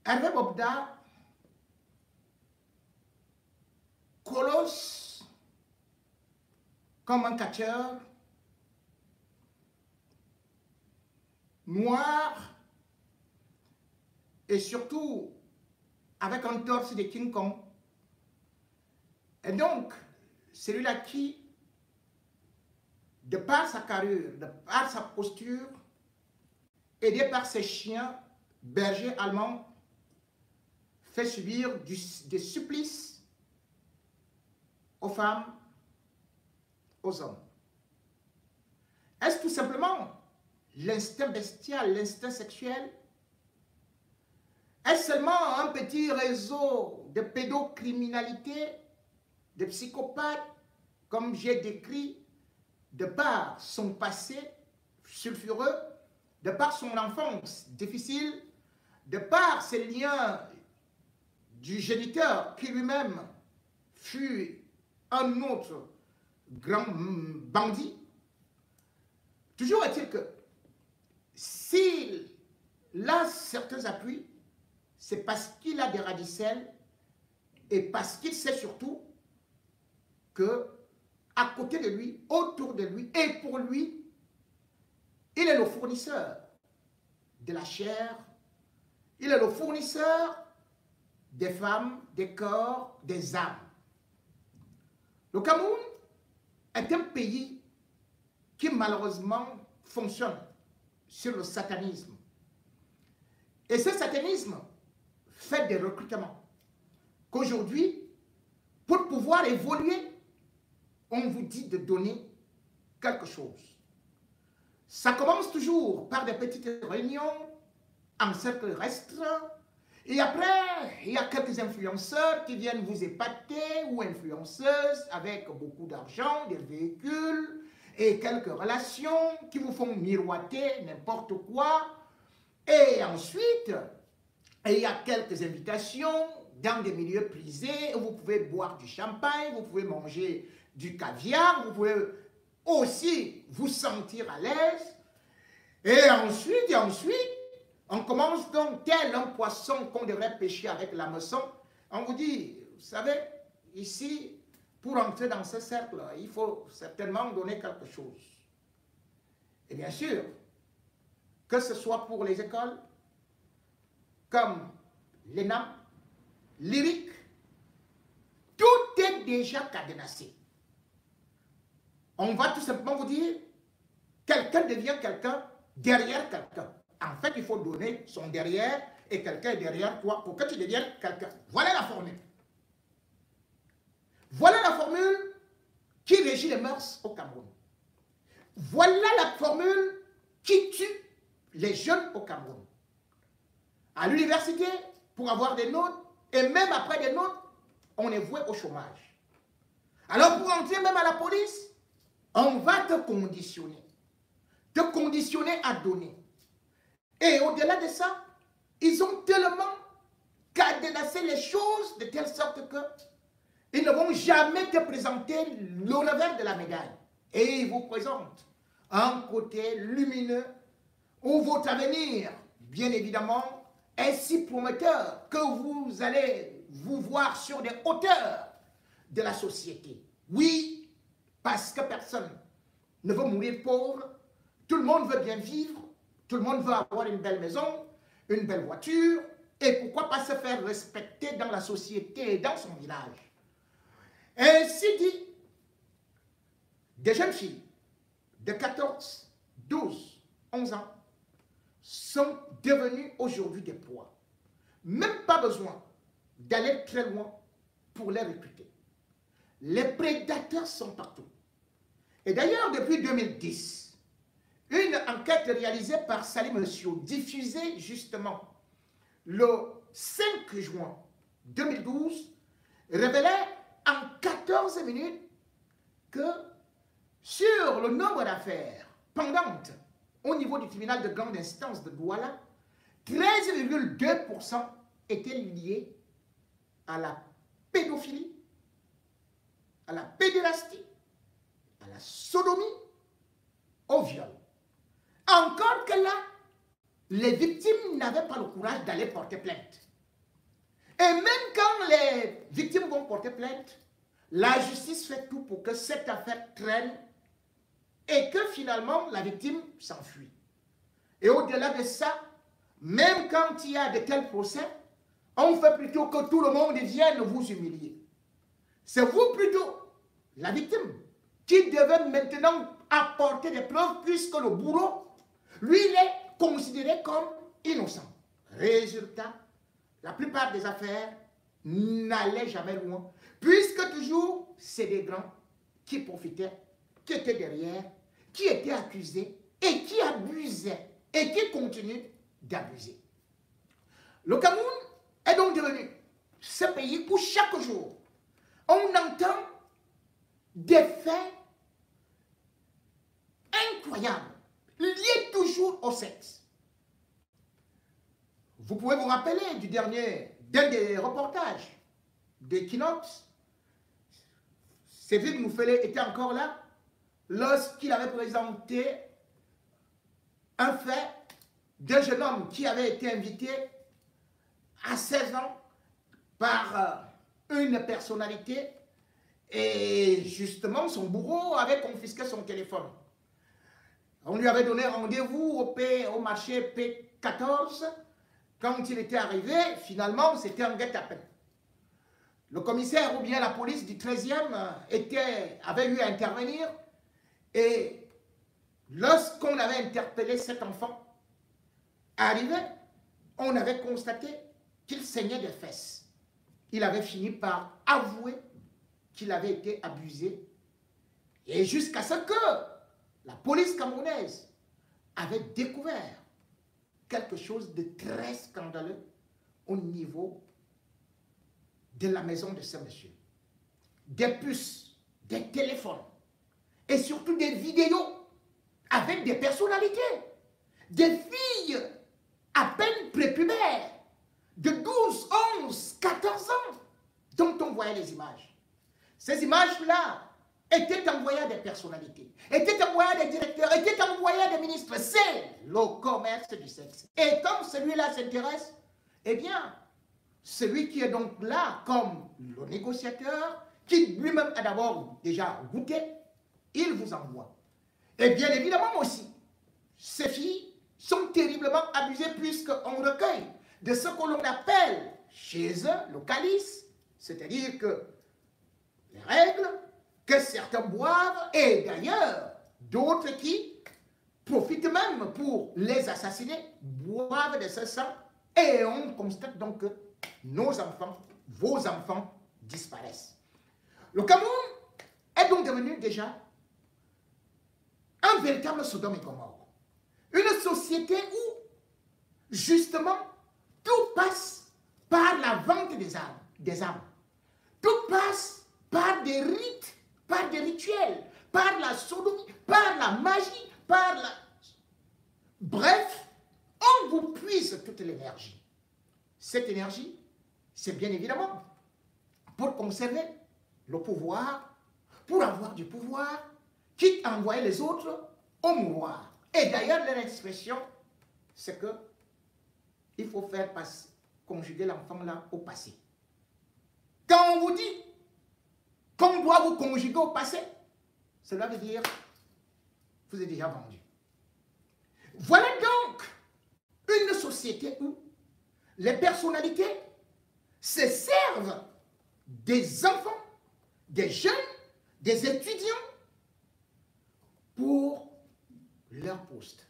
Hervé Bobda colosse comme un catcheur noir et surtout avec un torse de King Kong. Et donc, celui-là qui, de par sa carrure, de par sa posture, aidé par ses chiens, bergers allemands, fait subir des supplices aux femmes, aux hommes. Est-ce tout simplement l'instinct bestial, l'instinct sexuel? Est-ce seulement un petit réseau de pédocriminalité, de psychopathes, comme j'ai décrit, de par son passé sulfureux, de par son enfance difficile, de par ses liens du géniteur qui lui-même fut un autre grand bandit? Toujours est-il que s'il a certains appuis, c'est parce qu'il a des radicelles et parce qu'il sait surtout que à côté de lui, autour de lui et pour lui, il est le fournisseur de la chair, il est le fournisseur des femmes, des corps, des âmes. Le Cameroun est un pays qui malheureusement fonctionne sur le satanisme. Et ce satanisme fait des recrutements. Qu'aujourd'hui, pour pouvoir évoluer, on vous dit de donner quelque chose. Ça commence toujours par des petites réunions en cercle restreint. Et après, il y a quelques influenceurs qui viennent vous épater ou influenceuses avec beaucoup d'argent, des véhicules et quelques relations qui vous font miroiter n'importe quoi. Et ensuite, il y a quelques invitations dans des milieux prisés où vous pouvez boire du champagne, vous pouvez manger du caviar, vous pouvez aussi vous sentir à l'aise. Et ensuite, on commence donc tel un poisson qu'on devrait pêcher avec l'hameçon. On vous dit, vous savez, ici, pour entrer dans ce cercle, il faut certainement donner quelque chose. Et bien sûr, que ce soit pour les écoles, comme l'ENAM, l'IRIC, tout est déjà cadenassé. On va tout simplement vous dire, quelqu'un devient quelqu'un derrière quelqu'un. En fait, il faut donner son derrière et quelqu'un est derrière toi pour que tu deviennes quelqu'un. Voilà la formule. Voilà la formule qui régit les mœurs au Cameroun. Voilà la formule qui tue les jeunes au Cameroun. À l'université, pour avoir des notes, et même après des notes, on est voué au chômage. Alors pour entrer même à la police, on va te conditionner à donner. Et au-delà de ça, ils ont tellement cadenassé les choses de telle sorte que ils ne vont jamais te présenter le revers de la médaille. Et ils vous présentent un côté lumineux où votre avenir, bien évidemment, est si prometteur que vous allez vous voir sur des hauteurs de la société. Oui, parce que personne ne veut mourir pauvre, tout le monde veut bien vivre, tout le monde veut avoir une belle maison, une belle voiture, et pourquoi pas se faire respecter dans la société et dans son village. Ainsi dit, des jeunes filles de 14, 12, 11 ans sont devenues aujourd'hui des proies. Même pas besoin d'aller très loin pour les recruter. Les prédateurs sont partout. Et d'ailleurs, depuis 2010, une enquête réalisée par Salim Monsieur, diffusée justement le 5 juin 2012, révélait en 14 minutes que sur le nombre d'affaires pendantes au niveau du tribunal de grande instance de Douala, 13,2% étaient liés à la pédophilie, à la pédérastie, à la sodomie, au viol. Encore que là, les victimes n'avaient pas le courage d'aller porter plainte. Et même quand les victimes vont porter plainte, la justice fait tout pour que cette affaire traîne et que finalement la victime s'enfuit. Et au-delà de ça, même quand il y a de tels procès, on fait plutôt que tout le monde vienne vous humilier. C'est vous plutôt, la victime, qui devait maintenant apporter des preuves puisque le bourreau, lui, il est considéré comme innocent. Résultat, la plupart des affaires n'allaient jamais loin, puisque toujours c'est des grands qui profitaient, qui étaient derrière, qui étaient accusés et qui abusaient et qui continuent d'abuser. Le Cameroun est donc devenu ce pays où chaque jour, on entend des faits incroyables, liés toujours au sexe. Vous pouvez vous rappeler d'un des reportages d'Equinox. Cédric Moufele était encore là lorsqu'il avait présenté un fait d'un jeune homme qui avait été invité à 16 ans par une personnalité et justement son bourreau avait confisqué son téléphone. On lui avait donné rendez-vous au marché P14. Quand il était arrivé, finalement, c'était un guet-apens. Le commissaire ou bien la police du 13e avait eu à intervenir et lorsqu'on avait interpellé cet enfant, arrivé, on avait constaté qu'il saignait des fesses. Il avait fini par avouer qu'il avait été abusé et jusqu'à ce que la police camerounaise avait découvert quelque chose de très scandaleux au niveau de la maison de ce monsieur. Des puces, des téléphones et surtout des vidéos avec des personnalités, des filles à peine prépubères de 12, 11, 14 ans dont on voyait les images. Ces images-là étaient envoyées à des personnalités, étaient envoyées à des directeurs, étaient envoyées à des ministres. C'est le commerce du sexe. Et comme celui-là s'intéresse, eh bien, celui qui est donc là comme le négociateur, qui lui-même a d'abord déjà goûté, il vous envoie. Et bien évidemment aussi, ces filles sont terriblement abusées puisqu'on recueille de ce que l'on appelle chez eux le calice, c'est-à-dire que les règles, que certains boivent, et d'ailleurs d'autres qui profitent même pour les assassiner, boivent de ce sang, et on constate donc que nos enfants, vos enfants disparaissent. Le Cameroun est donc devenu déjà un véritable Sodome et Gomorrhe. Une société où, justement, tout passe par la vente des armes. Tout passe par des rites, par des rituels, par la sodomie, par la magie, par la... Bref, on vous puise toute l'énergie. Cette énergie, c'est bien évidemment pour conserver le pouvoir, pour avoir du pouvoir, quitte à envoyer les autres au mouroir. Et d'ailleurs, leur expression, c'est que il faut faire conjuguer l'enfant là au passé. Quand on vous dit qu'on doit vous conjuguer au passé, cela veut dire vous êtes déjà vendu. Voilà donc une société où les personnalités se servent des enfants, des jeunes, des étudiants pour leur poste,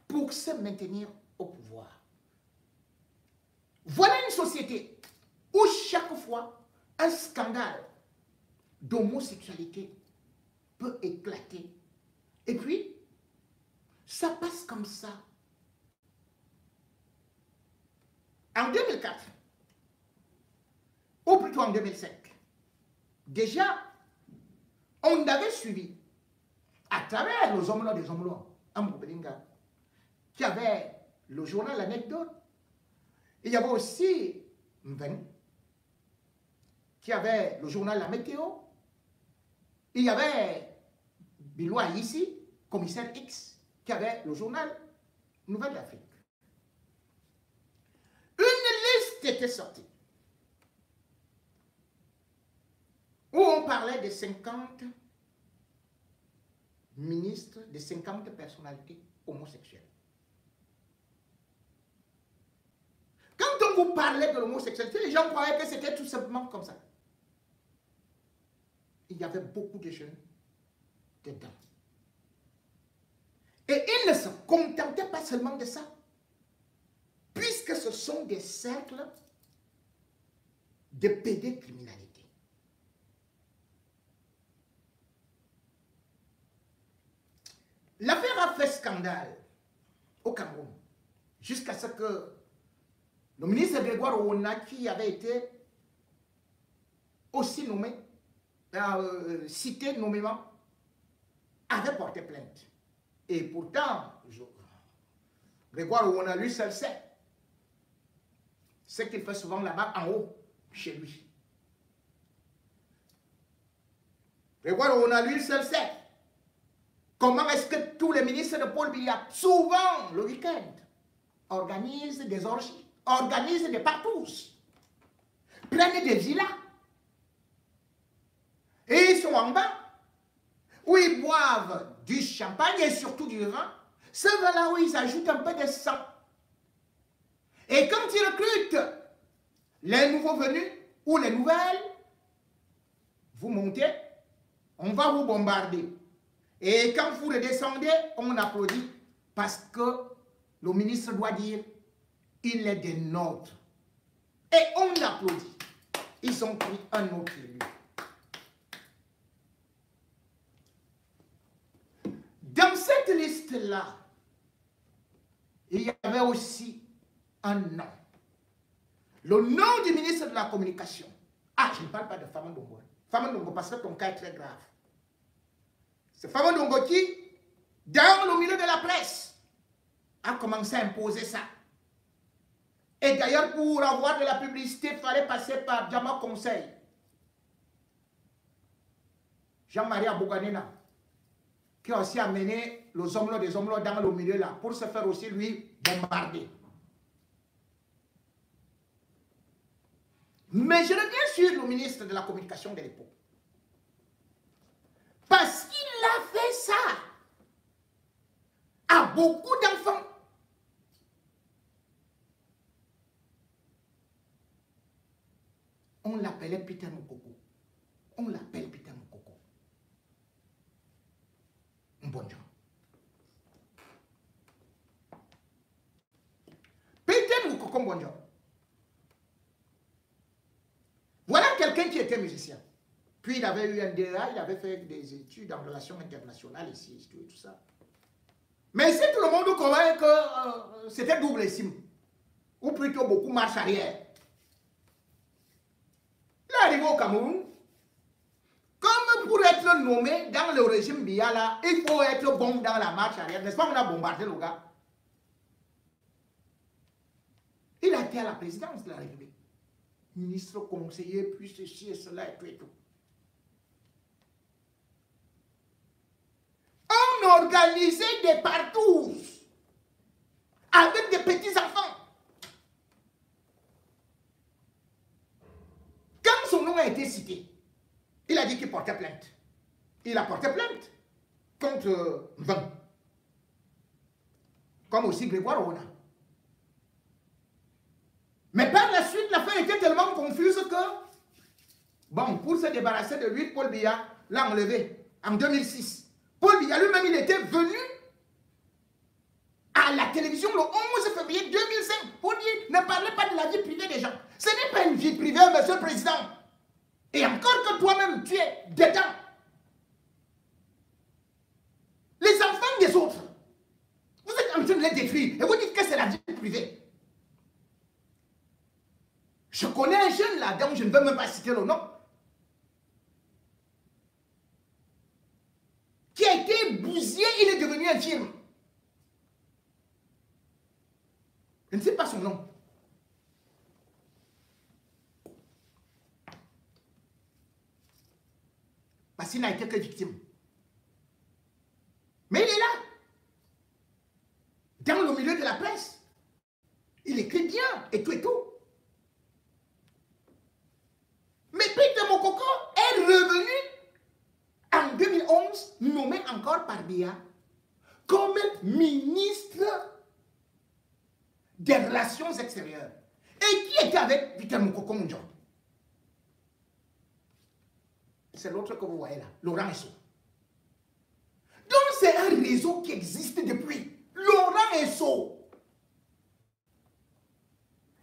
pour se maintenir au pouvoir. Voilà une société où chaque fois un scandale d'homosexualité peut éclater. Et puis, ça passe comme ça. En 2004, ou plutôt en 2005, déjà, on avait suivi, à travers les hommes des hommes qui avait le journal L'Anecdote, il y avait aussi Mven, qui avait le journal La Météo, il y avait Biloua ici, commissaire X, qui avait le journal Nouvelle d'Afrique. Une liste était sortie parlait de 50 ministres, de 50 personnalités homosexuelles. Quand on vous parlait de l'homosexualité, les gens croyaient que c'était tout simplement comme ça. Il y avait beaucoup de jeunes dedans. Et ils ne se contentaient pas seulement de ça, puisque ce sont des cercles de pédocriminalité. L'affaire a fait scandale au Cameroun, jusqu'à ce que le ministre Grégoire Ouona, qui avait été aussi nommé, cité nommément, avait porté plainte. Et pourtant, Grégoire Ouona, lui seul sait ce qu'il fait souvent là-bas en haut, chez lui. Grégoire Ouona, lui seul sait comment est-ce que tous les ministres de Paul Biya, souvent le week-end, organisent des orgies, organisent des partous, prennent des villas. Et ils sont en bas, où ils boivent du champagne et surtout du vin. Ce vin-là où ils ajoutent un peu de sang. Et quand ils recrutent les nouveaux venus ou les nouvelles, vous montez, on va vous bombarder. Et quand vous redescendez, on applaudit parce que le ministre doit dire il est des nôtres. Et on applaudit. Ils ont pris un autre élu. Dans cette liste-là, il y avait aussi un nom. Le nom du ministre de la Communication. Ah, je ne parle pas de Fama Ndongo. Fama Ndongo, parce que ton cas est très grave. C'est Fama Ndongo qui, dans le milieu de la presse, a commencé à imposer ça. Et d'ailleurs, pour avoir de la publicité, il fallait passer par Djama Conseil. Jean-Marie Abouganena, qui a aussi amené les hommes dans le milieu là, pour se faire aussi, lui, bombarder. Mais je reviens sur le ministre de la Communication de l'époque. Parce qu'il a fait ça à beaucoup d'enfants. On l'appelait Peter Mokoko. On l'appelle Peter Mokoko. Bon gens. Peter Mokoko, bon gens. Voilà quelqu'un qui était musicien. Puis il avait eu un DA, il avait fait des études en relations internationales ici, et tout ça. Mais si tout le monde croyait que c'était double sim, ou plutôt beaucoup marche arrière. Il est arrivé au Cameroun, comme pour être nommé dans le régime Biya là, il faut être bon dans la marche arrière. N'est-ce pas, on a bombardé le gars. Il a été à la présidence de la République. Ministre, conseiller, puis ceci et cela et tout et tout. On organisait des partous avec des petits-enfants. Quand son nom a été cité, il a dit qu'il portait plainte. Il a porté plainte contre 20. Comme aussi Grégoire Ouona. Mais par la suite, l'affaire était tellement confuse que, bon, pour se débarrasser de lui, Paul Biya l'a enlevé en 2006. Paul Biya lui-même, il était venu à la télévision le 11 février 2005 pour dire, ne parlez pas de la vie privée des gens. Ce n'est pas une vie privée, monsieur le président. Et encore que toi-même, tu es dedans. Les enfants des autres, vous êtes en train de les détruire et vous dites que c'est la vie privée. Je connais un jeune là, donc je ne veux même pas citer le nom, qui a été bousillé, il est devenu infirme. Je ne sais pas son nom. Parce qu'il n'a été que victime. Mais il est là. Dans le milieu de la presse. Il écrit bien et tout et tout. Mais Peter Mokoko est revenu par Biya comme ministre des Relations extérieures. Et qui était avec Peter Mokoko Munjon? C'est l'autre que vous voyez là, Laurent Esso. Donc c'est un réseau qui existe depuis. Laurent Esso.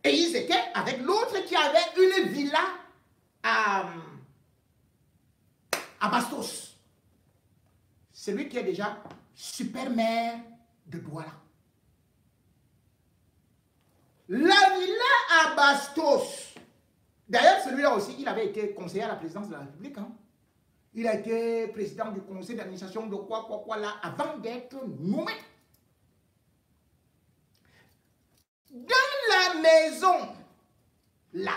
Et ils étaient avec l'autre qui avait une villa à Bastos. Celui qui est déjà super maire de Douala. La villa à Bastos. D'ailleurs, celui-là aussi, il avait été conseiller à la présidence de la République. Hein. Il a été président du conseil d'administration de quoi là, avant d'être nommé. Dans la maison, là,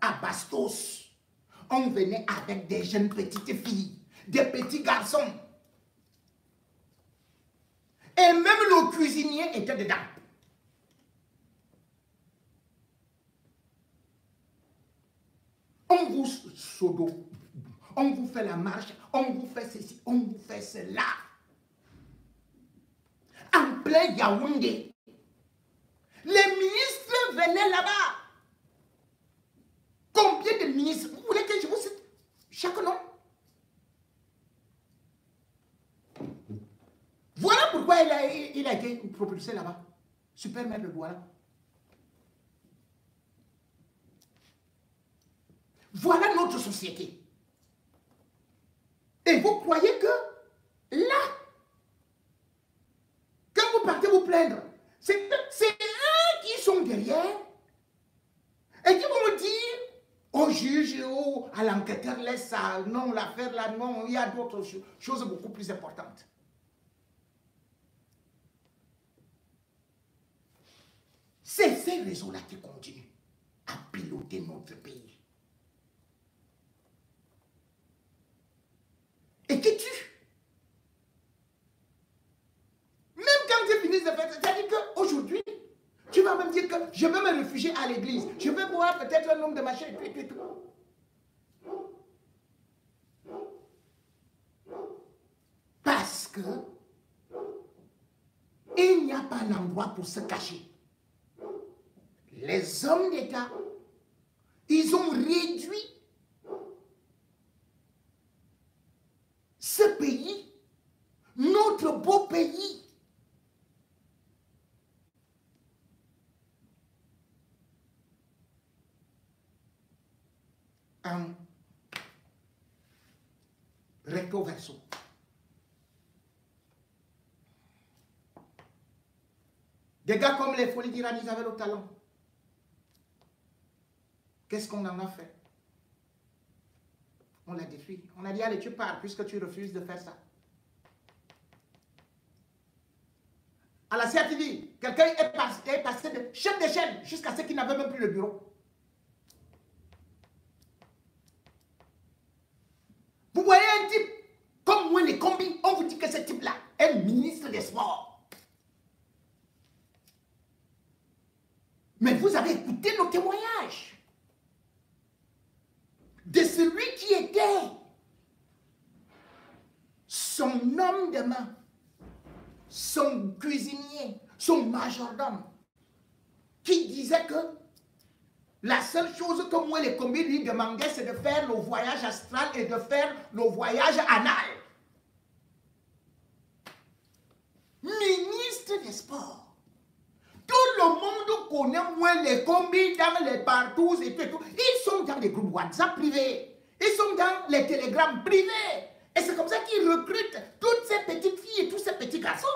à Bastos, on venait avec des jeunes petites filles, des petits garçons. Et même le cuisinier était dedans. On vous sodo, on vous fait la marche, on vous fait ceci, on vous fait cela. En plein Yaoundé. Les ministres venaient là-bas. Combien de ministres? Vous voulez que je vous cite chaque nom? Voilà pourquoi il a été propulsé là-bas. Super maire de Douala. Voilà notre société. Et vous croyez que là, quand vous partez vous plaindre, c'est eux qui sont derrière et qui vont me dire au juge, à l'enquêteur, laisse ça, non, l'affaire là, non, il y a d'autres choses beaucoup plus importantes. C'est ces réseaux-là qui continuent à piloter notre pays. Et qui tuent. Même quand tu finis de faire, c'est-à-dire qu'aujourd'hui, tu vas même dire que je vais me réfugier à l'église. Je vais boire peut-être un nombre de machins et tout. Parce que il n'y a pas d'endroit pour se cacher. Les hommes d'État, ils ont réduit ce pays, notre beau pays, en recto verso. Des gars comme les Folies d'Iran, ils avaient le talent. Qu'est-ce qu'on en a fait? On l'a détruit. On a dit, allez, tu pars, puisque tu refuses de faire ça. À la CATV, quelqu'un est passé de chef de chaîne jusqu'à ceux qui n'avaient même plus le bureau. Vous voyez un type comme moi, les combis, on vous dit que ce type-là est ministre des Sports. Mais vous avez écouté nos témoignages de celui qui était son homme de main, son cuisinier, son majordome, qui disait que la seule chose que moi, les combis lui demandaient, c'est de faire le voyage astral et de faire le voyage anal. Ministre des Sports. Tout le monde connaît moins les combis dans les partous et tout. Ils sont dans des groupes WhatsApp privés. Ils sont dans les télégrammes privés. Et c'est comme ça qu'ils recrutent toutes ces petites filles et tous ces petits garçons.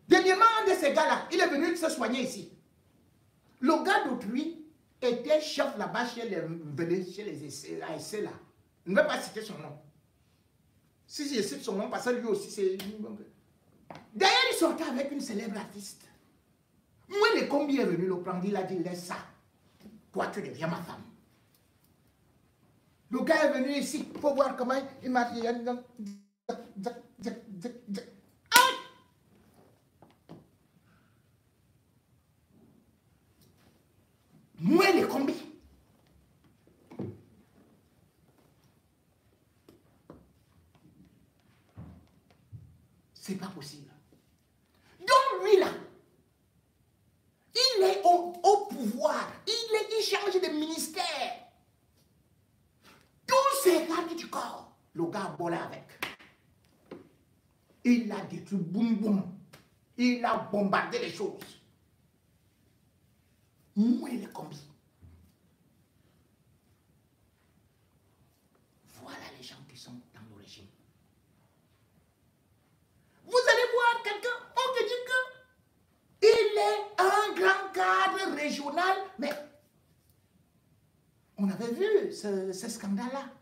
Dernièrement, un de ces gars-là, il est venu se soigner ici. Le gars d'autrui était chef là-bas chez les ASC là. Je ne vais pas citer son nom. Si je cite son nom, parce que lui aussi c'est... D'ailleurs, il sortait avec une célèbre artiste. Moi, le combi est venu le prendre, il a dit, laisse ça. Toi, tu deviens ma femme. Le gars est venu ici, il faut voir comment il m'a dit. Moi, les combis. C'est pas possible. Donc lui là, il est au pouvoir. Il change de ministère. Tous ces gardes du corps, le gars a volé avec. Il a détruit boum boum. Il a bombardé les choses. Où est le combi? Voilà les gens qui sont dans le régime. Vous allez voir quelqu'un, on te dit qu'il est un grand cadre régional, mais on avait vu ce scandale-là.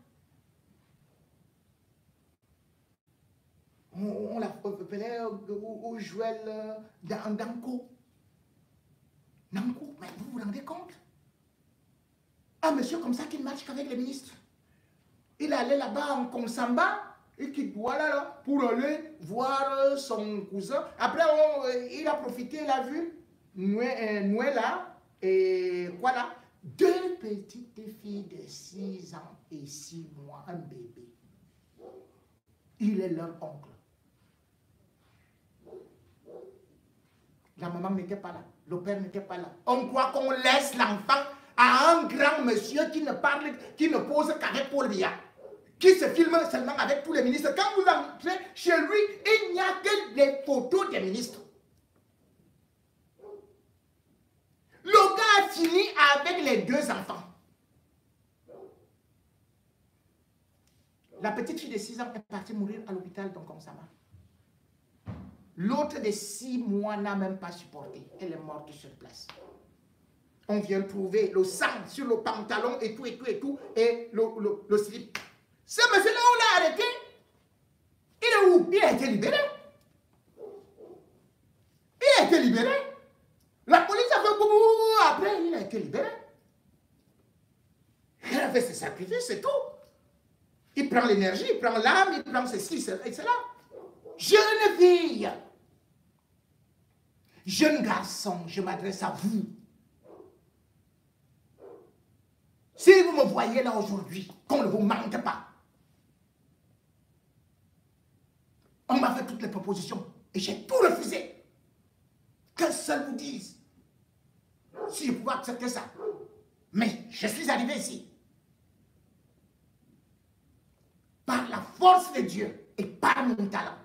On l'appelait au Joël Danko. Nanko, mais vous vous rendez compte? Un monsieur comme ça qui ne marche qu'avec les ministres. Il allait là-bas en Konsamba et qui voilà là pour aller voir son cousin. Après, il a profité, il a vu Nouela et voilà. Deux petites filles de 6 ans et 6 mois, un bébé. Il est leur oncle. La maman n'était pas là, le père n'était pas là. On croit qu'on laisse l'enfant à un grand monsieur qui ne parle, qui ne pose qu'avec Paul Biya, qui se filme seulement avec tous les ministres. Quand vous entrez chez lui, il n'y a que les photos des ministres. Le gars a fini avec les 2 enfants. La petite fille de 6 ans est partie mourir à l'hôpital d'Onkonsama. L'autre de 6 mois n'a même pas supporté. Elle est morte sur place. On vient trouver le sang sur le pantalon et tout, et le slip. Ce monsieur-là, on l'a arrêté. Il est où? Il a été libéré. Il a été libéré. La police a fait boum, après, il a été libéré. Il a fait ses sacrifices, c'est tout. Il prend l'énergie, il prend l'âme, il prend ceci, et cela. Jeune fille, jeune garçon, je m'adresse à vous. Si vous me voyez là aujourd'hui, qu'on ne vous mente pas. On m'a fait toutes les propositions et j'ai tout refusé. Que seul vous dise. Si je pouvais accepter ça. Mais je suis arrivé ici. Par la force de Dieu et par mon talent.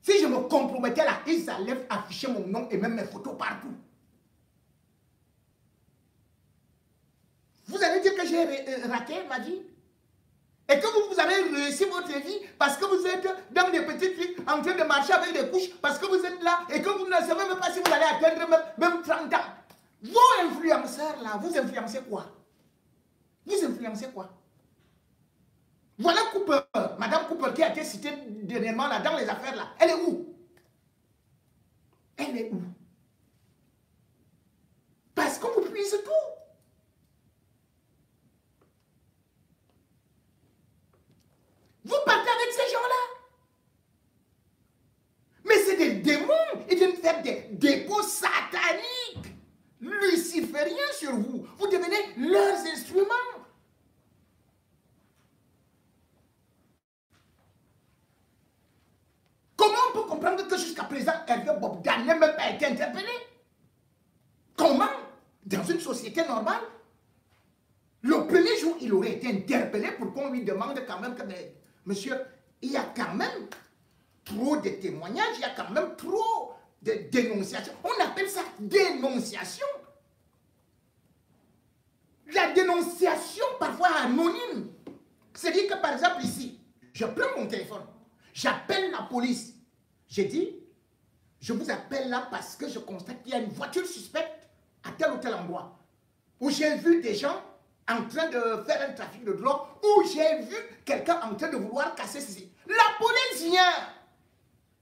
Si je me compromettais là, ils allaient afficher mon nom et même mes photos partout. Vous allez dire que j'ai raté ma vie et que vous avez réussi votre vie parce que vous êtes dans des petites filles en train de marcher avec des couches, parce que vous êtes là et que vous ne savez même pas si vous allez atteindre même 30 ans. Vos influenceurs là, vous influencez quoi? Vous influencez quoi? Voilà Cooper, Madame Cooper qui a été citée dernièrement là dans les affaires là. Elle est où? Elle est où? Parce qu'on vous puise tout. Vous partez avec ces gens-là. Mais c'est des démons. Ils viennent faire des dépôts sataniques, lucifériens sur vous. Vous devenez leurs instruments. Comment on peut comprendre que jusqu'à présent, Hervé Bobdane n'a même pas été interpellé? Comment? Dans une société normale, le premier jour, il aurait été interpellé pour qu'on lui demande quand même que, mais, monsieur, il y a quand même trop de témoignages, il y a quand même trop de dénonciations. On appelle ça dénonciation. La dénonciation, parfois anonyme. C'est-à-dire que, par exemple, ici, je prends mon téléphone, j'appelle la police. J'ai dit, je vous appelle là parce que je constate qu'il y a une voiture suspecte à tel ou tel endroit. Où j'ai vu des gens en train de faire un trafic de drogue, où j'ai vu quelqu'un en train de vouloir casser ceci. La police vient.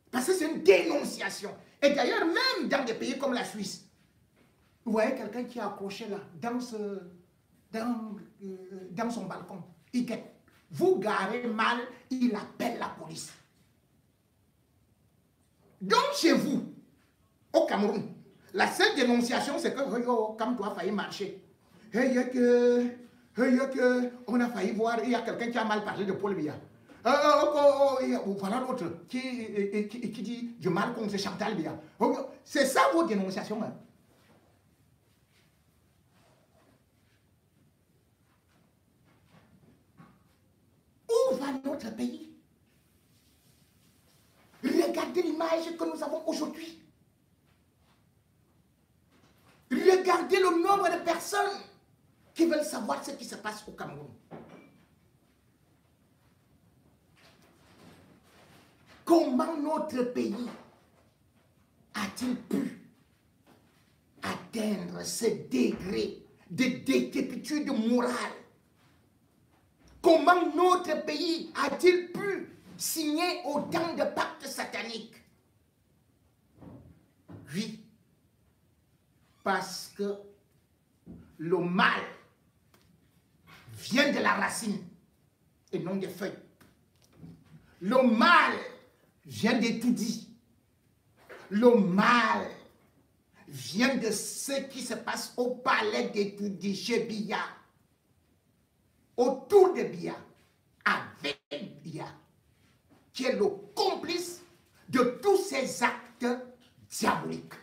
Parce que c'est une dénonciation. Et d'ailleurs, même dans des pays comme la Suisse, vous voyez quelqu'un qui est accroché là, dans son balcon. Il guette. Vous garez mal, il appelle la police. Donc chez vous, au Cameroun, la seule dénonciation, c'est que comme toi a failli marcher. On a failli voir, il y a quelqu'un qui a mal parlé de Paul Biya. Voilà l'autre qui dit du mal contre Chantal Béa. C'est ça vos dénonciations. Hein. Où va notre pays? Regardez l'image que nous avons aujourd'hui. Regardez le nombre de personnes qui veulent savoir ce qui se passe au Cameroun. Comment notre pays a-t-il pu atteindre ce degré de décrépitude morale? Comment notre pays a-t-il pu signer autant de pactes sataniques? Oui, parce que le mal vient de la racine et non des feuilles. Le mal vient des tout-dits. Le mal vient de ce qui se passe au palais des tout-dits chez Biya, autour de Biya, avec Biya, qui est le complice de tous ces actes diaboliques.